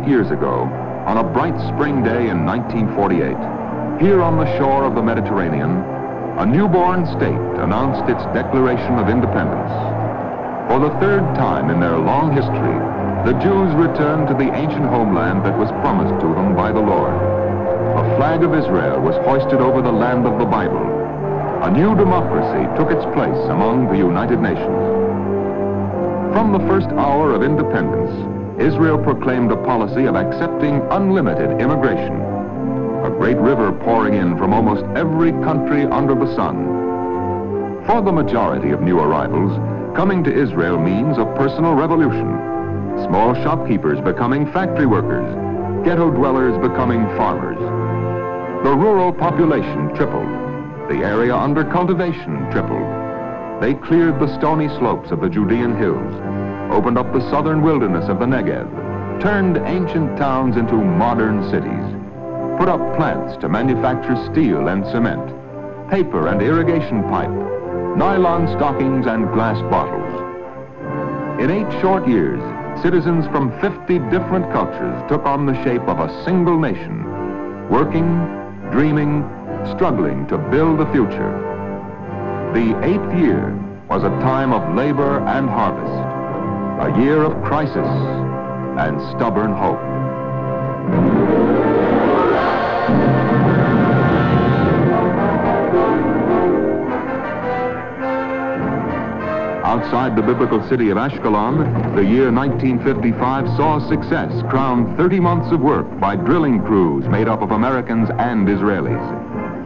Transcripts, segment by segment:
years ago, on a bright spring day in 1948, here on the shore of the Mediterranean, a newborn state announced its Declaration of Independence. For the third time in their long history, the Jews returned to the ancient homeland that was promised to them by the Lord. A flag of Israel was hoisted over the land of the Bible. A new democracy took its place among the United Nations. From the first hour of independence, Israel proclaimed a policy of accepting unlimited immigration, a great river pouring in from almost every country under the sun. For the majority of new arrivals, coming to Israel means a personal revolution. Small shopkeepers becoming factory workers, ghetto dwellers becoming farmers. The rural population tripled. The area under cultivation tripled. They cleared the stony slopes of the Judean hills, opened up the southern wilderness of the Negev, turned ancient towns into modern cities, put up plants to manufacture steel and cement, paper and irrigation pipe, nylon stockings and glass bottles. In 8 short years, citizens from 50 different cultures took on the shape of a single nation, working, dreaming, struggling to build the future. The 8th year was a time of labor and harvest, a year of crisis and stubborn hope. Outside the biblical city of Ashkelon, the year 1955 saw success crown 30 months of work by drilling crews made up of Americans and Israelis.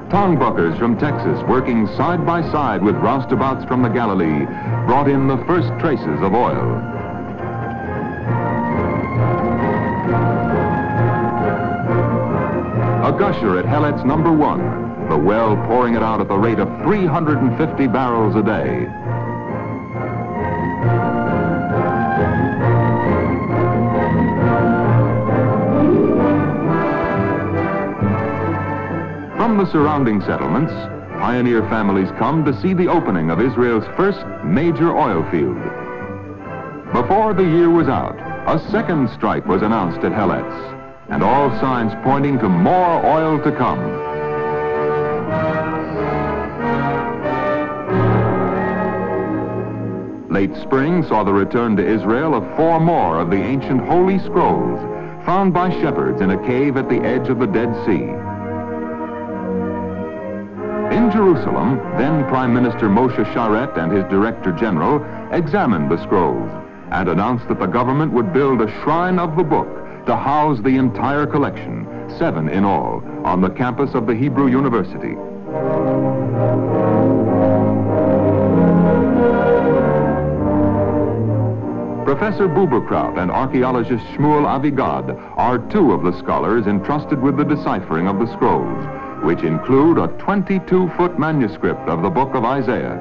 Tongbuckers from Texas, working side by side with roustabouts from the Galilee, brought in the first traces of oil. A gusher at Helet's number 1, the well pouring it out at the rate of 350 barrels a day. From the surrounding settlements, pioneer families come to see the opening of Israel's first major oil field. Before the year was out, a second strike was announced at Helet's, and all signs pointing to more oil to come. Late spring saw the return to Israel of 4 more of the ancient Holy Scrolls found by shepherds in a cave at the edge of the Dead Sea. In Jerusalem, then Prime Minister Moshe Sharet and his Director General examined the scrolls and announced that the government would build a shrine of the book to house the entire collection, 7 in all, on the campus of the Hebrew University. Professor Buberkraut and archaeologist Shmuel Avigad are 2 of the scholars entrusted with the deciphering of the scrolls, which include a 22-foot manuscript of the book of Isaiah.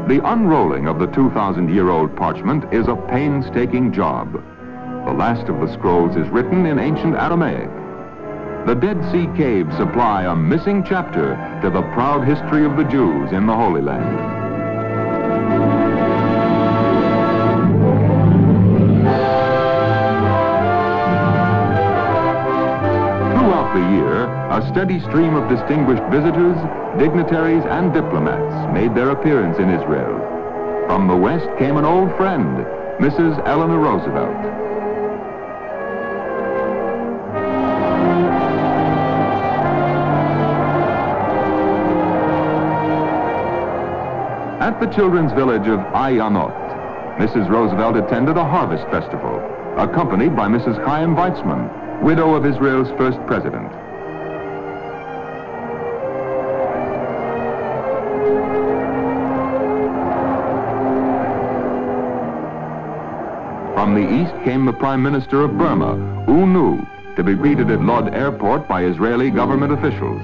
The unrolling of the 2,000-year-old parchment is a painstaking job. The last of the scrolls is written in ancient Aramaic. The Dead Sea caves supply a missing chapter to the proud history of the Jews in the Holy Land. Throughout the year, a steady stream of distinguished visitors, dignitaries, and diplomats made their appearance in Israel. From the West came an old friend, Mrs. Eleanor Roosevelt. At the children's village of Cיינות, Mrs. Roosevelt attended a harvest festival, accompanied by Mrs. Chaim Weizmann, widow of Israel's first president. From the east came the Prime Minister of Burma, U Nu, to be greeted at Lod Airport by Israeli government officials.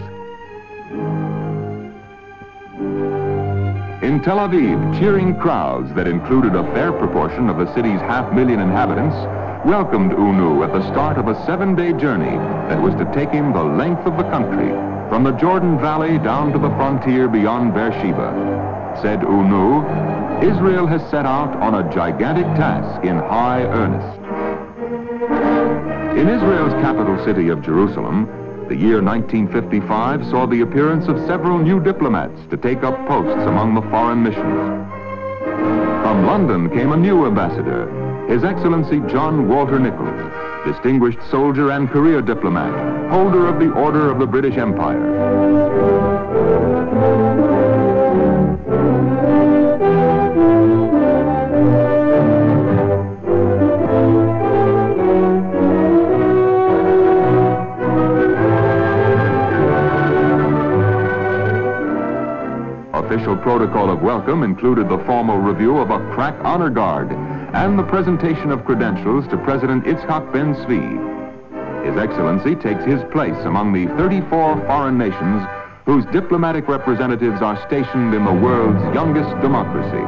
In Tel Aviv, cheering crowds that included a fair proportion of the city's 500,000 inhabitants welcomed U Nu at the start of a 7-day journey that was to take him the length of the country from the Jordan Valley down to the frontier beyond Beersheba. Said Unu, Israel has set out on a gigantic task in high earnest. In Israel's capital city of Jerusalem, the year 1955 saw the appearance of several new diplomats to take up posts among the foreign missions. From London came a new ambassador, His Excellency John Walter Nichols, distinguished soldier and career diplomat, holder of the Order of the British Empire. Official protocol of welcome included the formal review of a crack honor guard and the presentation of credentials to President Ytzhak Bן-צבי. His Excellency takes his place among the 34 foreign nations whose diplomatic representatives are stationed in the world's youngest democracy.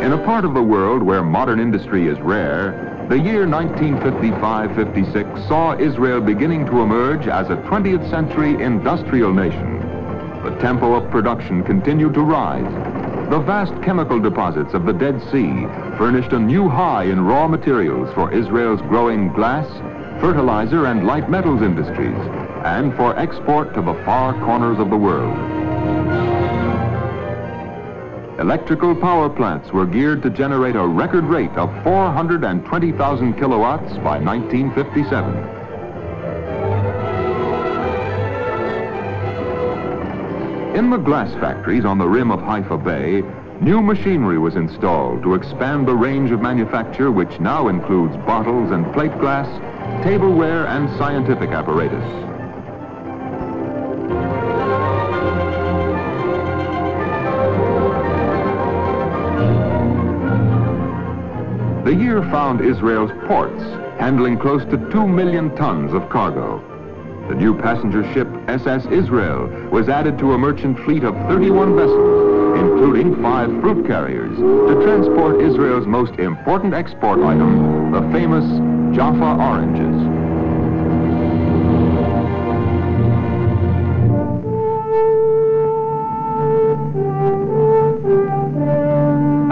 In a part of the world where modern industry is rare, the year 1955-56 saw Israel beginning to emerge as a 20th century industrial nation. The tempo of production continued to rise. The vast chemical deposits of the Dead Sea furnished a new high in raw materials for Israel's growing glass, fertilizer, and light metals industries, and for export to the far corners of the world. Electrical power plants were geared to generate a record rate of 420,000 kilowatts by 1957. In the glass factories on the rim of Haifa Bay, new machinery was installed to expand the range of manufacture, which now includes bottles and plate glass, tableware, and scientific apparatus. The year found Israel's ports handling close to 2 million tons of cargo. The new passenger ship SS Israel was added to a merchant fleet of 31 vessels, including 5 fruit carriers, to transport Israel's most important export item, the famous Jaffa oranges.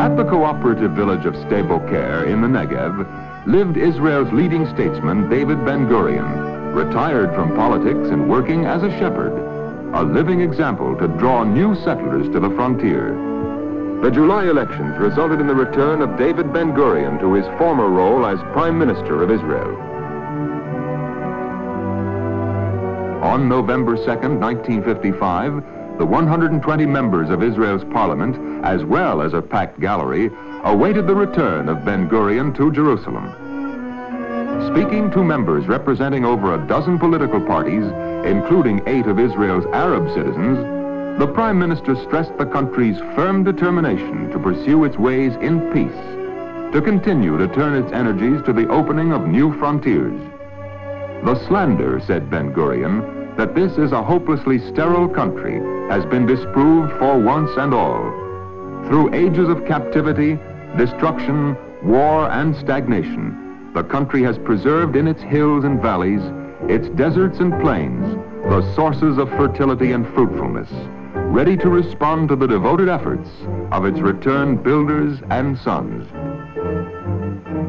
At the cooperative village of Boker in the Negev lived Israel's leading statesman, David Ben-Gurion, retired from politics and working as a shepherd, a living example to draw new settlers to the frontier. The July elections resulted in the return of David Ben-Gurion to his former role as Prime Minister of Israel. On November 2nd, 1955, the 120 members of Israel's parliament, as well as a packed gallery, awaited the return of Ben-Gurion to Jerusalem. Speaking to members representing over a dozen political parties, including 8 of Israel's Arab citizens, the Prime Minister stressed the country's firm determination to pursue its ways in peace, to continue to turn its energies to the opening of new frontiers. The slander, said Ben-Gurion, that this is a hopelessly sterile country has been disproved for once and all. Through ages of captivity, destruction, war, and stagnation, the country has preserved in its hills and valleys, its deserts and plains, the sources of fertility and fruitfulness, ready to respond to the devoted efforts of its returned builders and sons.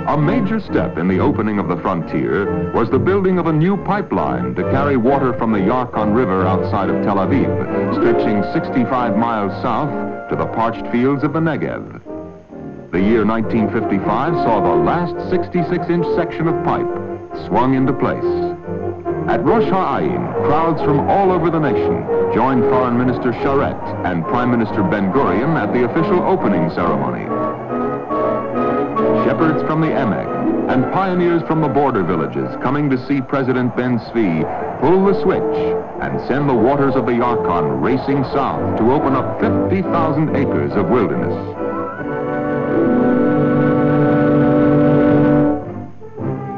A major step in the opening of the frontier was the building of a new pipeline to carry water from the Yarkon River outside of Tel Aviv, stretching 65 miles south to the parched fields of the Negev. The year 1955 saw the last 66-inch section of pipe swung into place. At Rosh Ha'ayin, crowds from all over the nation joined Foreign Minister Sharet and Prime Minister Ben-Gurion at the official opening ceremony. Shepherds from the Emek and pioneers from the border villages coming to see President Ben-Zvi pull the switch and send the waters of the Yarkon racing south to open up 50,000 acres of wilderness.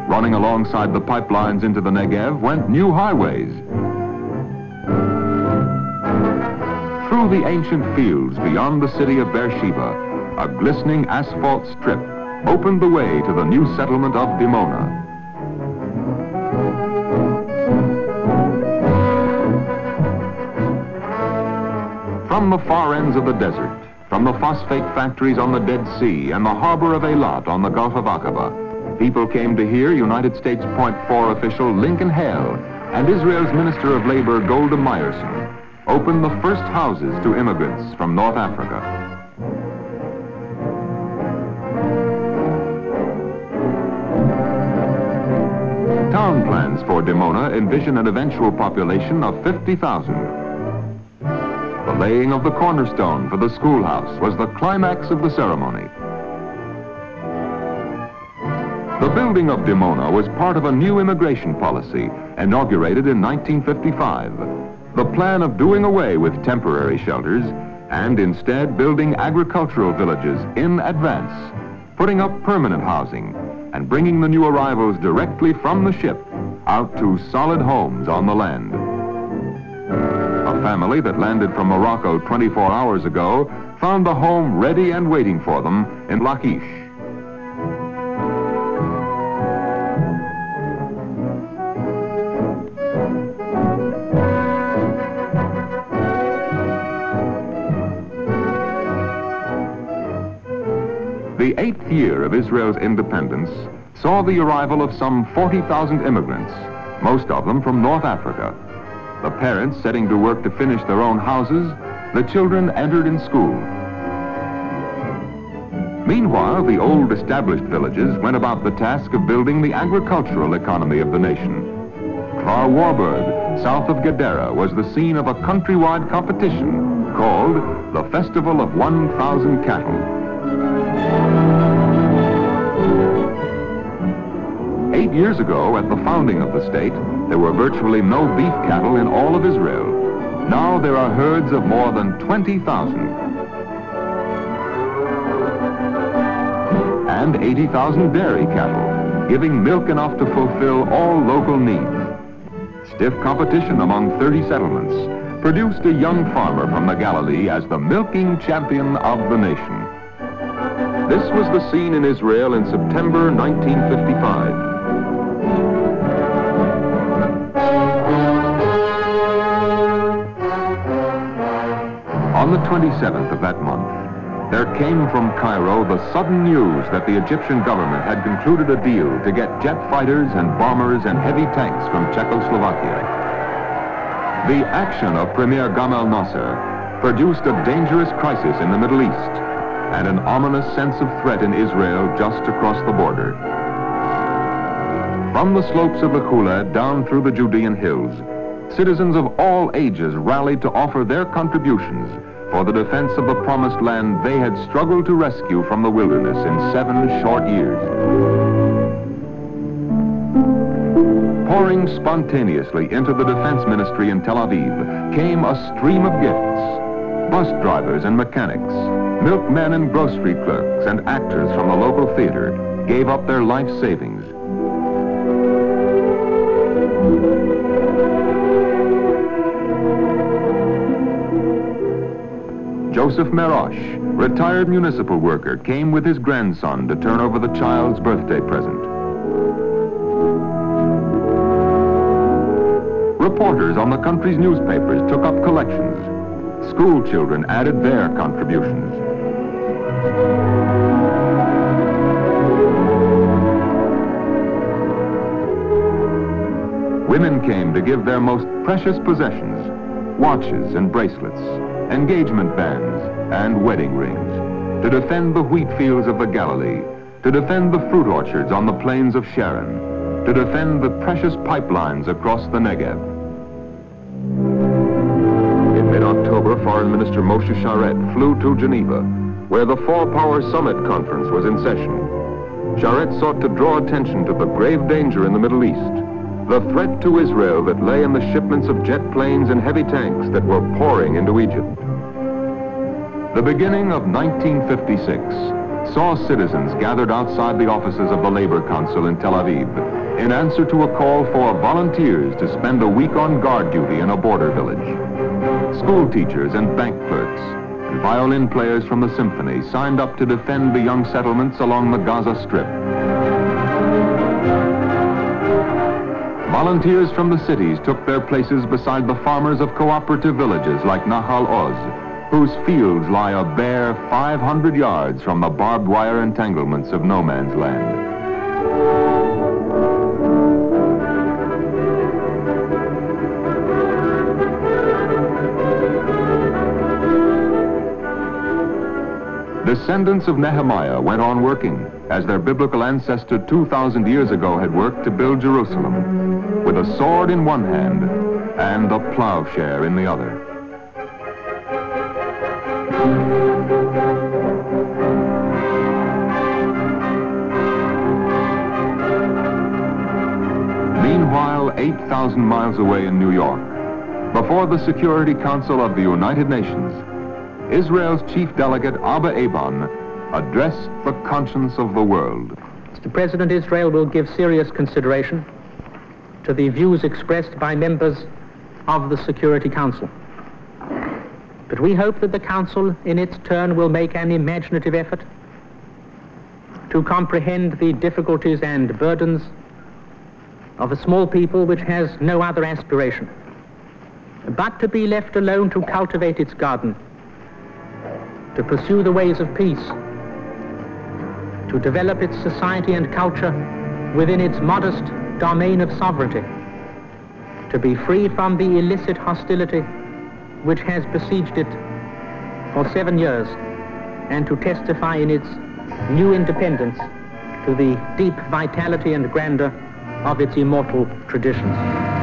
Running alongside the pipelines into the Negev went new highways. Through the ancient fields beyond the city of Beersheba, a glistening asphalt strip opened the way to the new settlement of Dimona. from the far ends of the desert, from the phosphate factories on the Dead Sea and the harbor of Eilat on the Gulf of Aqaba, people came to hear United States Point 4 official Lincoln Hale and Israel's Minister of Labor Golda Meyerson opened the first houses to immigrants from North Africa. Town plans for Dimona envision an eventual population of 50,000. The laying of the cornerstone for the schoolhouse was the climax of the ceremony. The building of Dimona was part of a new immigration policy inaugurated in 1955. The plan of doing away with temporary shelters and instead building agricultural villages in advance, putting up permanent housing and bringing the new arrivals directly from the ship out to solid homes on the land. A family that landed from Morocco 24 hours ago found the home ready and waiting for them in Lachish. The 8th year of Israel's independence saw the arrival of some 40,000 immigrants, most of them from North Africa. The parents setting to work to finish their own houses, the children entered in school. Meanwhile, the old established villages went about the task of building the agricultural economy of the nation. Kfar Warburg, south of Gedera, was the scene of a countrywide competition called the Festival of 1,000 Cattle. 8 years ago, at the founding of the state, there were virtually no beef cattle in all of Israel. Now there are herds of more than 20,000. And 80,000 dairy cattle, giving milk enough to fulfill all local needs. Stiff competition among 30 settlements produced a young farmer from the Galilee as the milking champion of the nation. This was the scene in Israel in September 1955. On the 27th of that month, there came from Cairo the sudden news that the Egyptian government had concluded a deal to get jet fighters and bombers and heavy tanks from Czechoslovakia. The action of Premier Gamal Nasser produced a dangerous crisis in the Middle East and an ominous sense of threat in Israel just across the border. From the slopes of the Khula down through the Judean hills, citizens of all ages rallied to offer their contributions for the defense of the promised land they had struggled to rescue from the wilderness in 7 short years. Pouring spontaneously into the defense ministry in Tel Aviv came a stream of gifts. Bus drivers and mechanics, milkmen and grocery clerks, and actors from the local theater gave up their life savings. Joseph Merosh, retired municipal worker, came with his grandson to turn over the child's birthday present. Reporters on the country's newspapers took up collections. School children added their contributions. Women came to give their most precious possessions, watches and bracelets, engagement bands and wedding rings, to defend the wheat fields of the Galilee, to defend the fruit orchards on the plains of Sharon, to defend the precious pipelines across the Negev. In mid-October, Foreign Minister Moshe Sharet flew to Geneva, where the Four-Power Summit Conference was in session. Sharet sought to draw attention to the grave danger in the Middle East, the threat to Israel that lay in the shipments of jet planes and heavy tanks that were pouring into Egypt. The beginning of 1956 saw citizens gathered outside the offices of the Labor Council in Tel Aviv in answer to a call for volunteers to spend a week on guard duty in a border village. School teachers and bank clerks and violin players from the symphony signed up to defend the young settlements along the Gaza Strip. Volunteers from the cities took their places beside the farmers of cooperative villages like Nahal Oz, whose fields lie a bare 500 yards from the barbed wire entanglements of no man's land. Descendants of Nehemiah went on working as their biblical ancestor 2,000 years ago had worked to build Jerusalem, with a sword in one hand and a plowshare in the other. Meanwhile, 8,000 miles away in New York, before the Security Council of the United Nations, Israel's chief delegate, Abba Eban, addressed the conscience of the world. Mr. President, Israel will give serious consideration to the views expressed by members of the Security Council. But we hope that the Council, in its turn, will make an imaginative effort to comprehend the difficulties and burdens of a small people which has no other aspiration but to be left alone to cultivate its garden, to pursue the ways of peace, to develop its society and culture within its modest domain of sovereignty, to be free from the illicit hostility which has besieged it for 7 years, and to testify in its new independence to the deep vitality and grandeur of its immortal traditions.